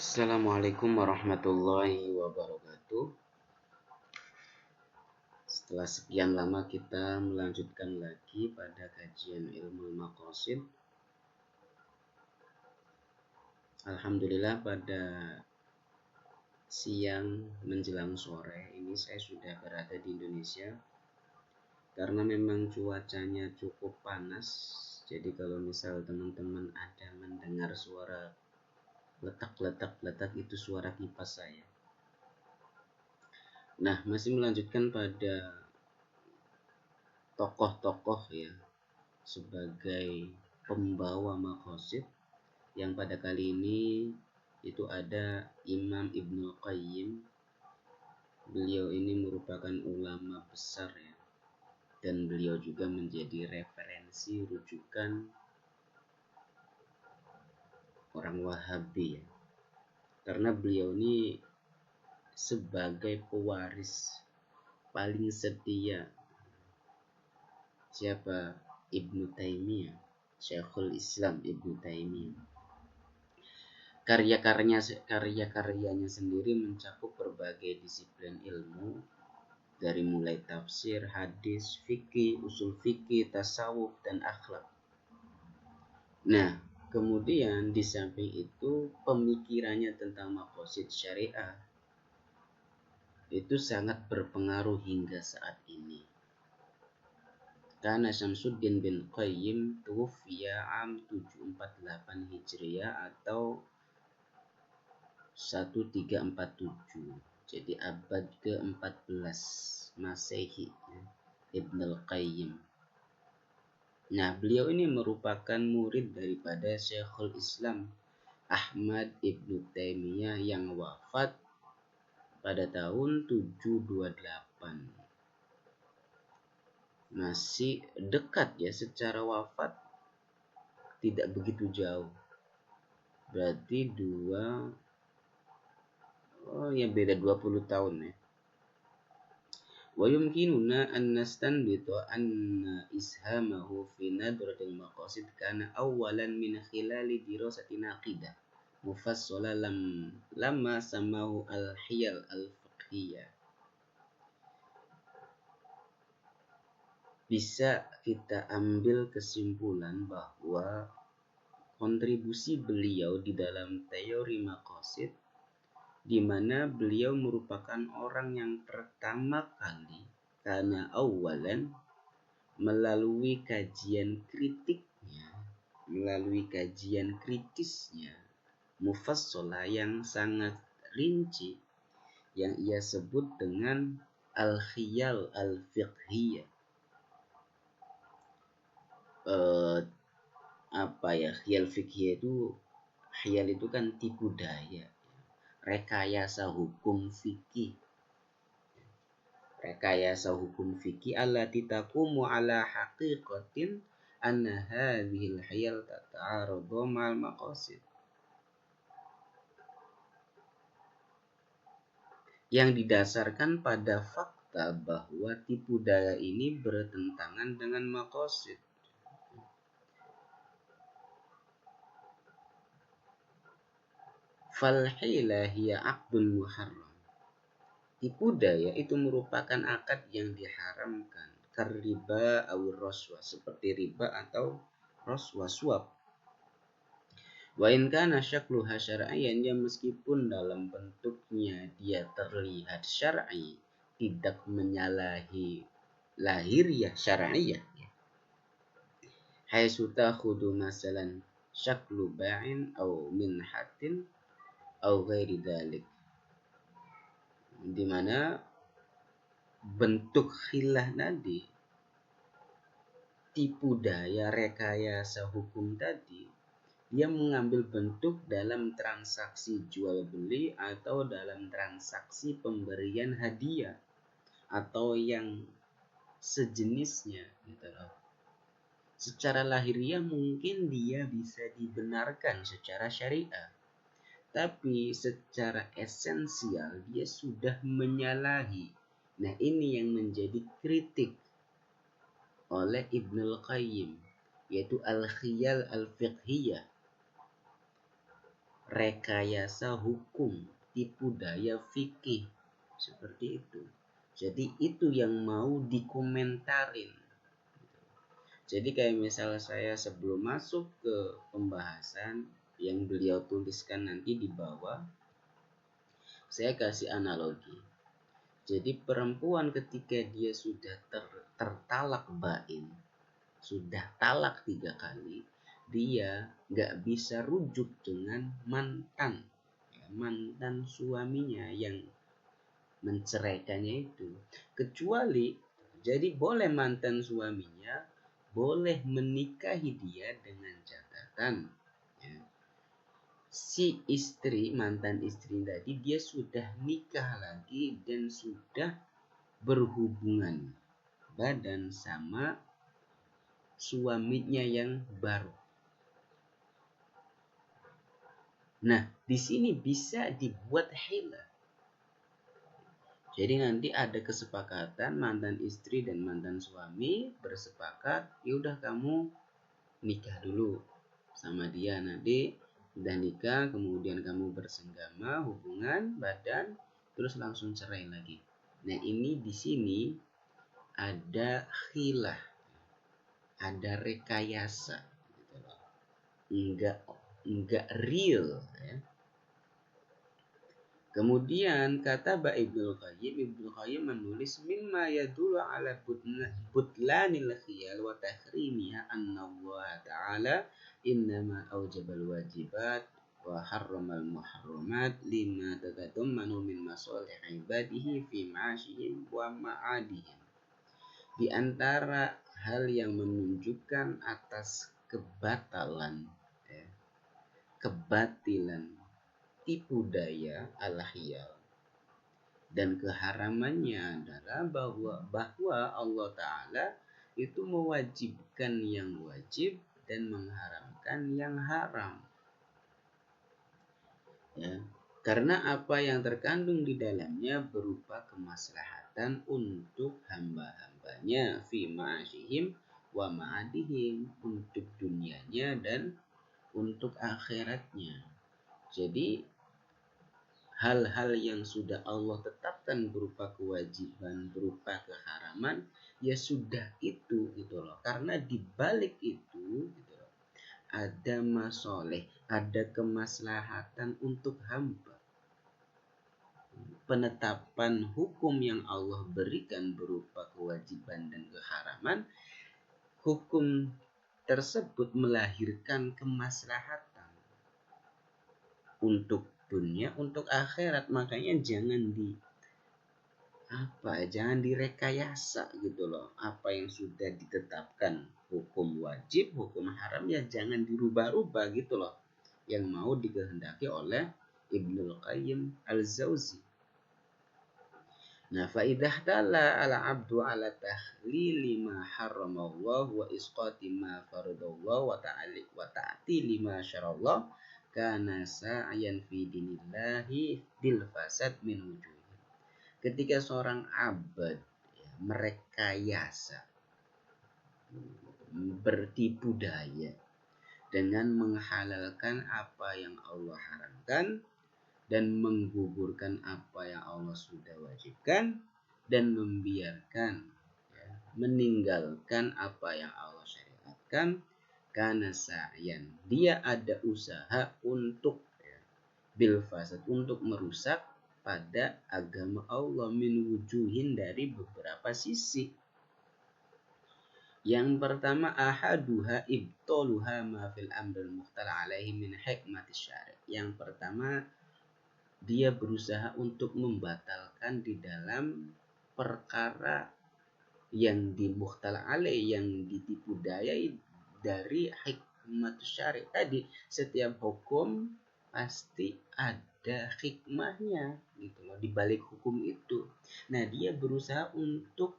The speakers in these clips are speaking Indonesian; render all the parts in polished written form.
Assalamualaikum warahmatullahi wabarakatuh. Setelah sekian lama kita melanjutkan lagi pada kajian ilmu maqasid. Alhamdulillah pada siang menjelang sore ini saya sudah berada di Indonesia. Karena memang cuacanya cukup panas, jadi kalau misal teman-teman ada mendengar suara letak itu suara kipas saya. Nah, masih melanjutkan pada tokoh-tokoh ya sebagai pembawa maqasid, yang pada kali ini itu ada Imam Ibnul Qayyim. Beliau ini merupakan ulama besar ya, dan beliau juga menjadi referensi rujukan orang Wahabi ya, karena beliau ini sebagai pewaris paling setia siapa? Ibnu Taimiyah, Syekhul Islam Ibnu Taimiyah. Karya-karyanya sendiri mencakup berbagai disiplin ilmu, dari mulai tafsir, hadis, fikih, usul fikih, tasawuf, dan akhlak. Nah, kemudian di samping itu pemikirannya tentang maqasid syariah itu sangat berpengaruh hingga saat ini. Karena Syamsuddin bin Qayyim tuwfiya am 748 Hijriah atau 1347, jadi abad ke-14 Masehi, Ibnul Qayyim. Nah, beliau ini merupakan murid daripada Syekhul Islam Ahmad Ibnu Taimiyah yang wafat pada tahun 728. Masih dekat ya, secara wafat tidak begitu jauh. Berarti beda 20 tahun ya. Wa yumkinuna an nastanbita anna ishamahu fi nadratil maqasid kana awalan min khilali dirasati naqidah mufassala lama samahu al-hiyal al-fiqhiyah. Bisa kita ambil kesimpulan bahwa kontribusi beliau di dalam teori maqasid, di mana beliau merupakan orang yang pertama kali karena awalan melalui kajian kritisnya mufassalah yang sangat rinci, yang ia sebut dengan al-khiyal al-fiqhiyah. Khiyal fiqhiyah itu, khiyal itu kan tipu daya, rekayasa hukum fikih. Rekayasa hukum fikih allati taqumu ala haqiqatin anna hadhil hiyal tata'aradu ma'al maqasid. Yang didasarkan pada fakta bahwa tipu daya ini bertentangan dengan maqasid. Fal-hila hiya aqdun muharram. Tipu daya itu merupakan akad yang diharamkan, kariba awir roswa, seperti riba atau roswa, suap. Wa in kana syakluha syar'iyyan, ya meskipun dalam bentuknya dia terlihat syar'i, tidak menyalahi lahiriah syar'iyah. Haitsu ta'khudhu masalan syaklu ba'in aw minhatin aw ghairi dzalik, di mana bentuk khilah tadi, tipu daya rekayasa hukum tadi, dia mengambil bentuk dalam transaksi jual beli atau dalam transaksi pemberian hadiah atau yang sejenisnya gitu loh. Secara lahiriah mungkin dia bisa dibenarkan secara syariah, tapi secara esensial dia sudah menyalahi. Nah, ini yang menjadi kritik oleh Ibnul Qayyim, yaitu al-khiyal al-fiqhiyah, rekayasa hukum, tipu daya fikih, seperti itu. Jadi itu yang mau dikomentarin. Jadi kayak misalnya saya sebelum masuk ke pembahasan yang beliau tuliskan nanti di bawah, saya kasih analogi. Jadi perempuan ketika dia sudah tertalak bain, sudah talak 3 kali, dia nggak bisa rujuk dengan mantan suaminya yang menceraikannya itu. Kecuali, jadi boleh mantan suaminya boleh menikahi dia dengan catatan, ya, si istri, mantan istri tadi, dia sudah nikah lagi dan sudah berhubungan badan sama suaminya yang baru. Nah, di sini bisa dibuat hilah. Jadi nanti ada kesepakatan mantan istri dan mantan suami bersepakat, yaudah kamu nikah dulu sama dia, nanti udah nikah kemudian kamu bersenggama hubungan badan terus langsung cerai lagi. Nah, ini di sini ada khilah, ada rekayasa gitu loh. Enggak real, ya. Kemudian kata Ibnu Qayyim menulis mimma yadullu ala butlanil khiyal wa tahrimiha anna Allah Ta'ala innama awjabal wajibat wa harramal muharramat lima tatadammanu min masalih ibadihi fi ma'ashihim wa ma'adihim. Di antara hal yang menunjukkan atas kebatilan tipu daya al-khiyal dan keharamannya adalah bahwa Allah Ta'ala itu mewajibkan yang wajib dan mengharamkan yang haram, ya, karena apa yang terkandung di dalamnya berupa kemaslahatan untuk hamba-hambanya fi ma'asyihim wa ma'adihim, untuk dunianya dan untuk akhiratnya. Jadi hal-hal yang sudah Allah tetapkan berupa kewajiban, berupa keharaman, ya sudah itu gitu loh. Karena di balik itu gitu loh, ada masoleh, ada kemaslahatan untuk hamba. Penetapan hukum yang Allah berikan berupa kewajiban dan keharaman, hukum tersebut melahirkan kemaslahatan untuk dunia, untuk akhirat. Makanya jangan direkayasa gitu loh. Apa yang sudah ditetapkan hukum wajib, hukum haram, ya jangan dirubah-rubah gitu loh, yang mau dikehendaki oleh Ibnu Qayyim al-Jauzi. Nah, fa idza tala ala abdu ala tahlili ma haramallah wa isqati ma faradallah wa ta'tili ma syarallah kana sa'yan fi dinillahi bil fasad min wujuh. Ketika seorang abad merekayasa, bertipu daya dengan menghalalkan apa yang Allah haramkan dan menggugurkan apa yang Allah sudah wajibkan, dan membiarkan, meninggalkan apa yang Allah syariatkan, karena sa'yan, dia ada usaha untuk bil fasad, untuk merusak pada agama Allah, min wujuhin, dari beberapa sisi. Yang pertama, ahaduha ibtaluha ma fil amril muhtal alaihi min hikmatis syari'. Yang pertama, dia berusaha untuk membatalkan di dalam perkara yang dimuhtal alaih, yang ditipu dayai dari hikmatus syari' tadi. Setiap hukum pasti ada hikmahnya gitu loh di balik hukum itu. Nah, dia berusaha untuk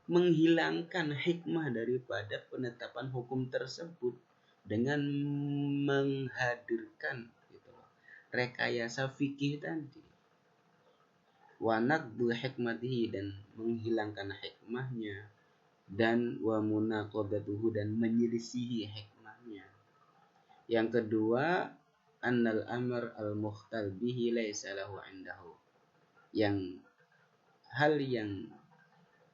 menghilangkan hikmah daripada penetapan hukum tersebut dengan menghadirkan rekayasa fikih tadi, wa naqdu hikmatihi, dan menghilangkan hikmahnya, dan wa munaqadatuhu, dan menyelisihi hikmahnya. Yang kedua, annal amr al-mukhtal bihi laisa lahu indahu. Yang hal yang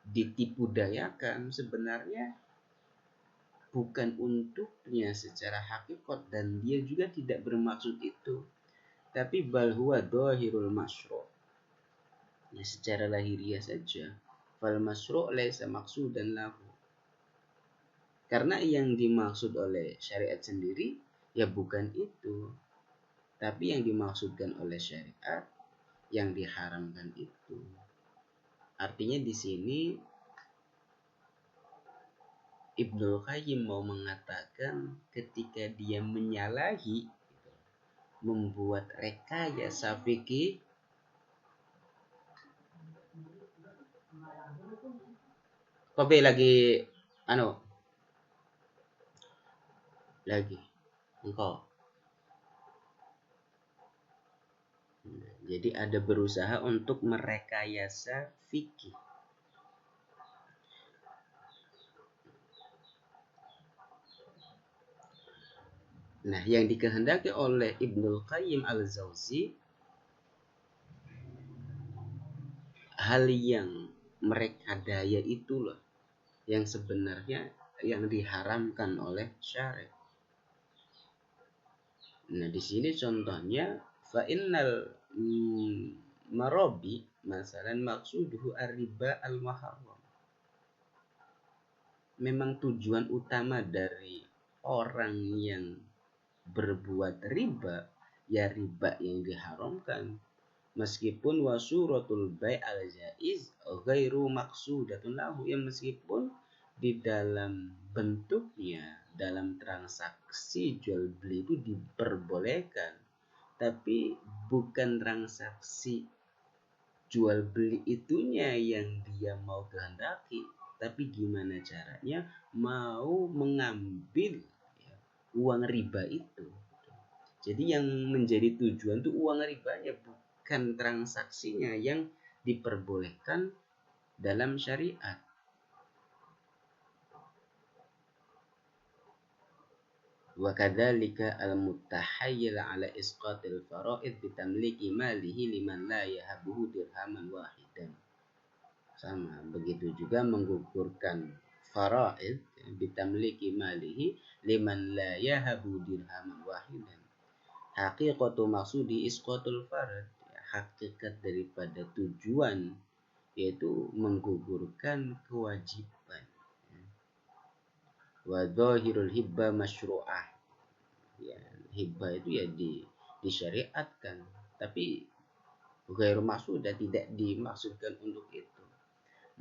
ditipu dayakan sebenarnya bukan untuknya secara hakikat, dan dia juga tidak bermaksud itu, tapi bal huwa dhahirul masyru', ya secara lahiriah saja. Fal masyru' laisa maqsudan lahu, karena yang dimaksud oleh syariat sendiri ya bukan itu, tapi yang dimaksudkan oleh syariat yang diharamkan itu. Artinya di sini Ibnul Qayyim mau mengatakan ketika dia menyalahi, membuat rekayasa fikih, kopi lagi lagi engkau. Jadi ada berusaha untuk merekayasa fikih. Nah, yang dikehendaki oleh Ibnul Qayyim al-Jauzi, hal yang mereka daya itulah yang sebenarnya yang diharamkan oleh syariat. Nah, di sini contohnya fa innal marabi masalan maqsuduhu ar-riba al-muharram. Memang tujuan utama dari orang yang berbuat riba ya riba yang diharamkan, meskipun wasuratul bai' al-jaiz ghairu maqsudatun lahu, ya meskipun di dalam bentuknya dalam transaksi jual beli itu diperbolehkan, tapi bukan transaksi jual beli itunya yang dia mau kehendaki, tapi gimana caranya mau mengambil uang riba itu. Jadi yang menjadi tujuan itu uang ribanya, bukan transaksinya yang diperbolehkan dalam syariat. Wa kadzalika al-muttahayyil ala isqatil fara'id bitamliki malihi liman la yahabuhu dirhaman wahidan. Sama begitu juga menggugurkan fara'id bitamliki malihi liman la yahabu dirhaman wahidan. Haqiqatu maksudi isqatul farad, hakikat daripada tujuan yaitu menggugurkan kewajiban. Wa dhahirul hibba masyru'ah, ya hibah itu ya disyariatkan, tapi ghairu maqsudah, tidak dimaksudkan untuk itu.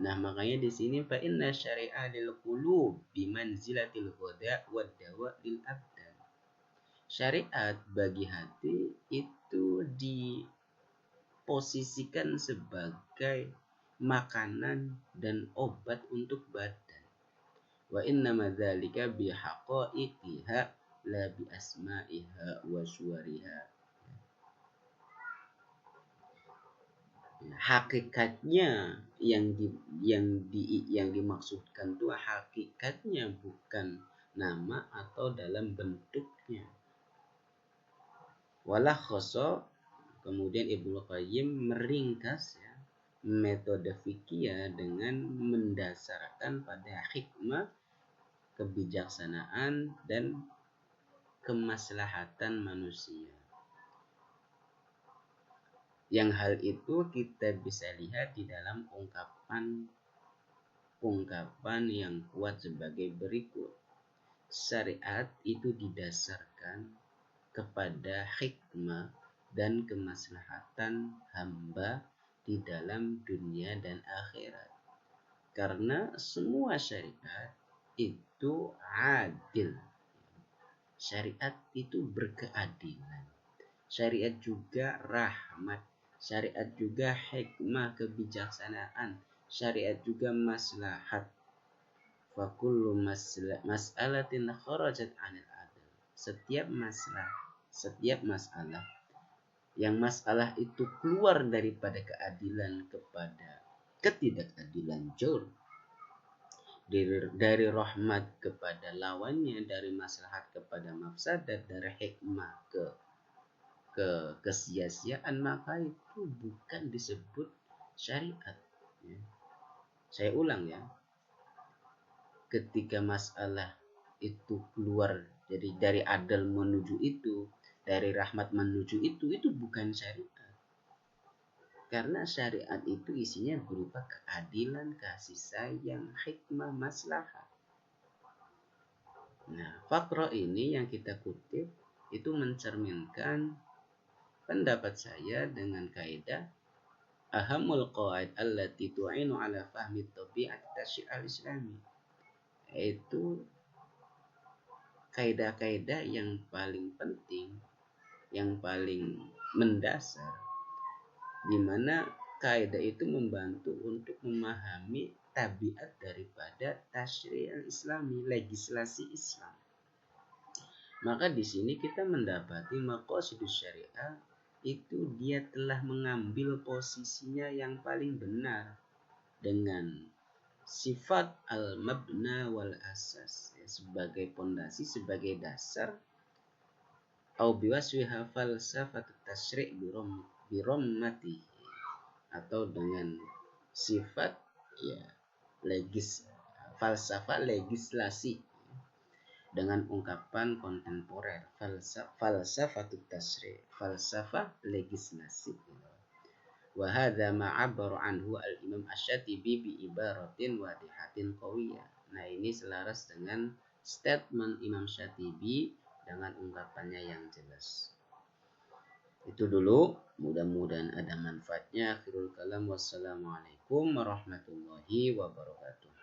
Nah, makanya di sini fa inna syari'a lil qulub bimanzilatil ghada wad dawa lil abdan. Syariat bagi hati itu diposisikan sebagai makanan dan obat untuk badan. Wa innama dzalika bihaqaiqiha la bi asma'iha wa suwariha. Hakikatnya yang dimaksudkan itu hakikatnya, bukan nama atau dalam bentuknya. Wala khoso, kemudian Ibnu Qayyim meringkas ya metode fikih dengan mendasarkan pada hikmah, kebijaksanaan dan kemaslahatan manusia. Yang hal itu kita bisa lihat di dalam ungkapan yang kuat sebagai berikut. Syariat itu didasarkan kepada hikmah dan kemaslahatan hamba di dalam dunia dan akhirat. Karena semua syariat itu adil. Syariat itu berkeadilan. Syariat juga rahmat. Syariat juga hikmah, kebijaksanaan. Syariat juga maslahat. Fakullu mas'alatin kharajat 'anil adl. Setiap masalah yang masalah itu keluar daripada keadilan kepada ketidakadilan, jauh dari rahmat kepada lawannya, dari maslahat kepada mafsadat, dari hikmah ke kesia-siaan, maka itu bukan disebut syariat. Ya. Saya ulang ya, ketika masalah itu keluar jadi dari adal menuju itu, dari rahmat menuju itu bukan syariat. Karena syariat itu isinya berupa keadilan, kasih sayang, hikmah, maslahah. Nah, fakro ini yang kita kutip itu mencerminkan pendapat saya dengan kaidah ahamul qawaid allati tu'inu ala fahmi tabi'at tasyri' al-islami, yaitu kaidah-kaidah yang paling penting, yang paling mendasar, di mana kaidah itu membantu untuk memahami tabiat daripada tasyri' al-islami, legislasi Islam. Maka di sini kita mendapati maqasidus syariah itu dia telah mengambil posisinya yang paling benar dengan sifat al-mabna wal asas, ya, sebagai pondasi, sebagai dasar, au biwaswiha falsafat tasyri' birommati, atau dengan sifat ya falsafah legislasi dengan ungkapan kontemporer, falsafatut tasyri', falsafah legislasi. Wa hadza ma 'abbara anhu al-Imam Asy-Syatibi bi ibaratin wadihatin qawiyah. Nah, ini selaras dengan statement Imam Syatibi dengan ungkapannya yang jelas. Itu dulu, mudah-mudahan ada manfaatnya. Akhirul kalam, wassalamualaikum warahmatullahi wabarakatuh.